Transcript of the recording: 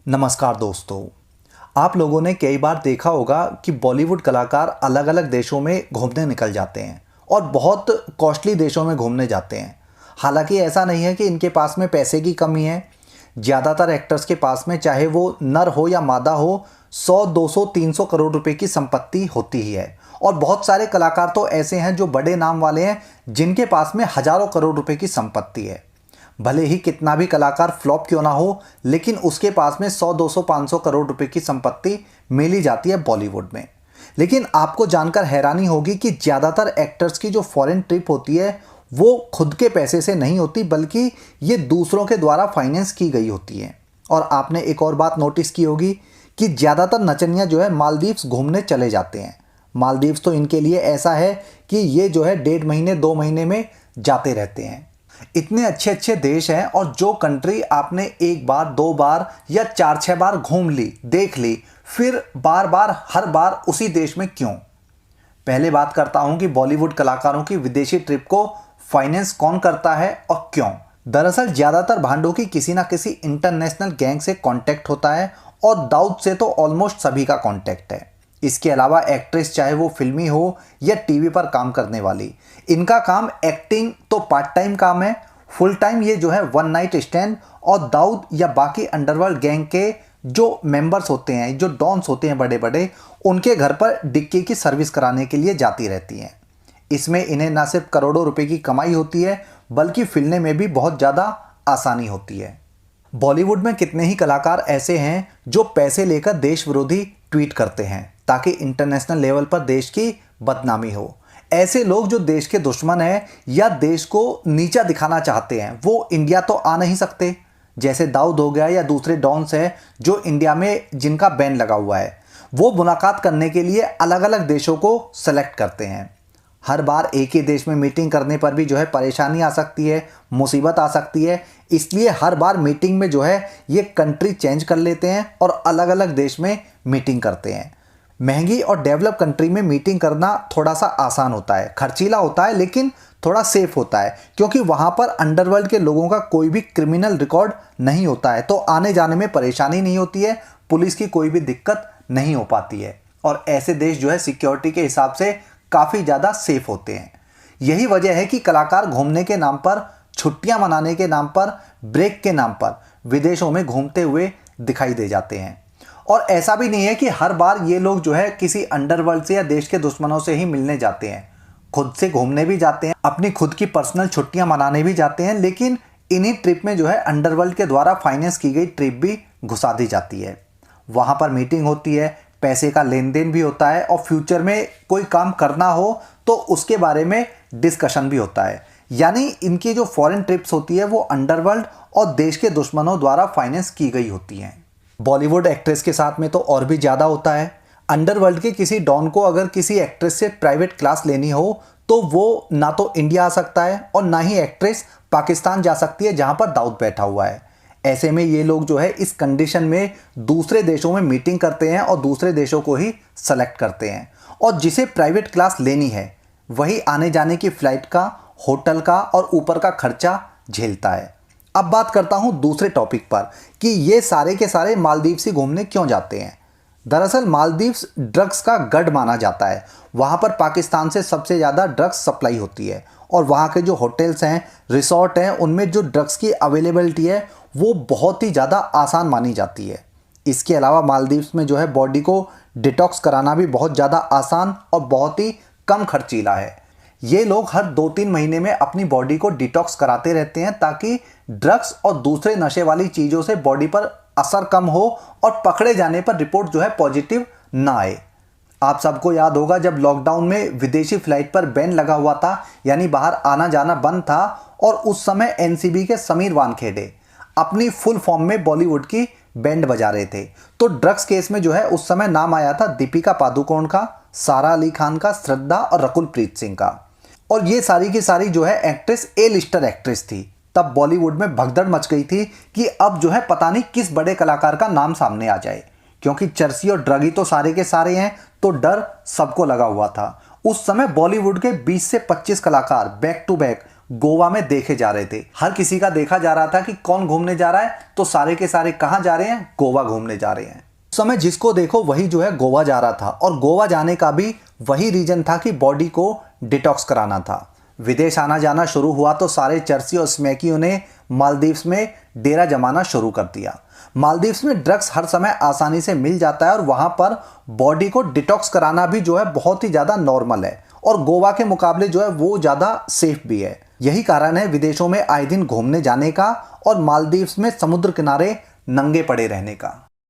नमस्कार दोस्तों। आप लोगों ने कई बार देखा होगा कि बॉलीवुड कलाकार अलग अलग देशों में घूमने निकल जाते हैं और बहुत कॉस्टली देशों में घूमने जाते हैं। हालांकि ऐसा नहीं है कि इनके पास में पैसे की कमी है। ज़्यादातर एक्टर्स के पास में चाहे वो नर हो या मादा हो 100, 200, 300 करोड़ रुपए की संपत्ति होती ही है। और बहुत सारे कलाकार तो ऐसे हैं जो बड़े नाम वाले हैं जिनके पास में हज़ारों करोड़ रुपए की संपत्ति है। भले ही कितना भी कलाकार फ्लॉप क्यों ना हो, लेकिन उसके पास में 100, 200, 500 करोड़ रुपए की संपत्ति मिल ही जाती है बॉलीवुड में। लेकिन आपको जानकर हैरानी होगी कि ज़्यादातर एक्टर्स की जो फॉरेन ट्रिप होती है वो खुद के पैसे से नहीं होती, बल्कि ये दूसरों के द्वारा फाइनेंस की गई होती है। और आपने एक और बात नोटिस की होगी कि ज़्यादातर नचनिया जो है मालदीव्स घूमने चले जाते हैं। मालदीव्स तो इनके लिए ऐसा है कि ये जो है 1.5 महीने 2 महीने में जाते रहते हैं। इतने अच्छे अच्छे देश हैं और जो कंट्री आपने एक बार 2 बार या 4-6 बार घूम ली, देख ली, फिर बार बार हर बार उसी देश में क्यों? पहले बात करता हूं कि बॉलीवुड कलाकारों की विदेशी ट्रिप को फाइनेंस कौन करता है और क्यों। दरअसल ज़्यादातर भांडों की किसी ना किसी इंटरनेशनल गैंग से कांटेक्ट होता है और दाऊद से तो ऑलमोस्ट सभी का कांटेक्ट है। इसके अलावा एक्ट्रेस चाहे वो फिल्मी हो या टीवी पर काम करने वाली, इनका काम एक्टिंग तो पार्ट टाइम काम है। फुल टाइम ये जो है वन नाइट स्टैंड और दाऊद या बाकी अंडरवर्ल्ड गैंग के जो मेंबर्स होते हैं, जो डॉन्स होते हैं बड़े बड़े, उनके घर पर डिक्की की सर्विस कराने के लिए जाती रहती हैं। इसमें इन्हें ना सिर्फ करोड़ों रुपए की कमाई होती है, बल्कि फिल्मने में भी बहुत ज़्यादा आसानी होती है। बॉलीवुड में कितने ही कलाकार ऐसे हैं जो पैसे लेकर देश विरोधी ट्वीट करते हैं ताकि इंटरनेशनल लेवल पर देश की बदनामी हो। ऐसे लोग जो देश के दुश्मन हैं या देश को नीचा दिखाना चाहते हैं, वो इंडिया तो आ नहीं सकते। जैसे दाऊद हो गया या दूसरे डॉन्स हैं जो इंडिया में जिनका बैन लगा हुआ है, वो मुलाकात करने के लिए अलग अलग देशों को सेलेक्ट करते हैं। हर बार एक ही देश में मीटिंग करने पर भी जो है परेशानी आ सकती है, मुसीबत आ सकती है। इसलिए हर बार मीटिंग में जो है ये कंट्री चेंज कर लेते हैं और अलग अलग देश में मीटिंग करते हैं। महंगी और डेवलप कंट्री में मीटिंग करना थोड़ा सा आसान होता है, खर्चीला होता है, लेकिन थोड़ा सेफ होता है, क्योंकि वहाँ पर अंडरवर्ल्ड के लोगों का कोई भी क्रिमिनल रिकॉर्ड नहीं होता है, तो आने जाने में परेशानी नहीं होती है, पुलिस की कोई भी दिक्कत नहीं हो पाती है। और ऐसे देश जो है सिक्योरिटी के हिसाब से काफ़ी ज़्यादा सेफ होते हैं। यही वजह है कि कलाकार घूमने के नाम पर, छुट्टियाँ मनाने के नाम पर, ब्रेक के नाम पर विदेशों में घूमते हुए दिखाई दे जाते हैं। और ऐसा भी नहीं है कि हर बार ये लोग जो है किसी अंडरवर्ल्ड से या देश के दुश्मनों से ही मिलने जाते हैं। खुद से घूमने भी जाते हैं, अपनी खुद की पर्सनल छुट्टियां मनाने भी जाते हैं, लेकिन इन्हीं ट्रिप में जो है अंडरवर्ल्ड के द्वारा फाइनेंस की गई ट्रिप भी घुसा दी जाती है। वहाँ पर मीटिंग होती है, पैसे का लेन देन भी होता है और फ्यूचर में कोई काम करना हो तो उसके बारे में डिस्कशन भी होता है। यानी इनकी जो फॉरेन ट्रिप्स होती है वो अंडरवर्ल्ड और देश के दुश्मनों द्वारा फाइनेंस की गई होती हैं। बॉलीवुड एक्ट्रेस के साथ में तो और भी ज़्यादा होता है। अंडरवर्ल्ड के किसी डॉन को अगर किसी एक्ट्रेस से प्राइवेट क्लास लेनी हो तो वो ना तो इंडिया आ सकता है और ना ही एक्ट्रेस पाकिस्तान जा सकती है जहाँ पर दाऊद बैठा हुआ है। ऐसे में ये लोग जो है इस कंडीशन में दूसरे देशों में मीटिंग करते हैं और दूसरे देशों को ही सेलेक्ट करते हैं, और जिसे प्राइवेट क्लास लेनी है वही आने जाने की फ़्लाइट का, होटल का और ऊपर का खर्चा झेलता है। अब बात करता हूं दूसरे टॉपिक पर कि ये सारे के सारे मालदीव्स ही घूमने क्यों जाते हैं। दरअसल मालदीव्स ड्रग्स का गढ़ माना जाता है। वहां पर पाकिस्तान से सबसे ज़्यादा ड्रग्स सप्लाई होती है और वहां के जो होटल्स हैं, रिसोर्ट हैं, उनमें जो ड्रग्स की अवेलेबिलिटी है वो बहुत ही ज़्यादा आसान मानी जाती है। इसके अलावा मालदीव्स में जो है बॉडी को डिटॉक्स कराना भी बहुत ज़्यादा आसान और बहुत ही कम खर्चीला है। ये लोग हर 2-3 महीने में अपनी बॉडी को डिटॉक्स कराते रहते हैं ताकि ड्रग्स और दूसरे नशे वाली चीज़ों से बॉडी पर असर कम हो और पकड़े जाने पर रिपोर्ट जो है पॉजिटिव ना आए। आप सबको याद होगा जब लॉकडाउन में विदेशी फ्लाइट पर बैन लगा हुआ था, यानी बाहर आना जाना बंद था, और उस समय एनसीबी के समीर वानखेड़े अपनी फुल फॉर्म में बॉलीवुड की बैंड बजा रहे थे। तो ड्रग्स केस में जो है उस समय नाम आया था दीपिका पादुकोण का, सारा अली खान का, श्रद्धा और रकुल प्रीत सिंह का। और ये सारी की सारी जो है एक्ट्रेस ए लिस्टर एक्ट्रेस थी। तब बॉलीवुड में भगदड़ मच गई थी कि अब जो है पता नहीं किस बड़े कलाकार का नाम सामने आ जाए, क्योंकि चर्सी और ड्रगी तो सारे के सारे हैं, तो डर सबको लगा हुआ था। उस समय बॉलीवुड के 20 से 25 कलाकार बैक टू बैक गोवा में देखे जा रहे थे। हर किसी का देखा जा रहा था कि कौन घूमने जा रहा है, तो सारे के सारे कहाँ जा रहे हैं, गोवा घूमने जा रहे हैं। उस समय जिसको देखो वही जो है गोवा जा रहा था, और गोवा जाने का भी वही रीजन था कि बॉडी को डिटॉक्स कराना था। विदेश आना जाना शुरू हुआ तो सारे चर्सी और स्मैकियों ने मालदीव्स में डेरा जमाना शुरू कर दिया। मालदीव्स में ड्रग्स हर समय आसानी से मिल जाता है और वहाँ पर बॉडी को डिटॉक्स कराना भी जो है बहुत ही ज़्यादा नॉर्मल है, और गोवा के मुकाबले जो है वो ज़्यादा सेफ भी है। यही कारण है विदेशों में आए दिन घूमने जाने का और मालदीव्स में समुद्र किनारे नंगे पड़े रहने का।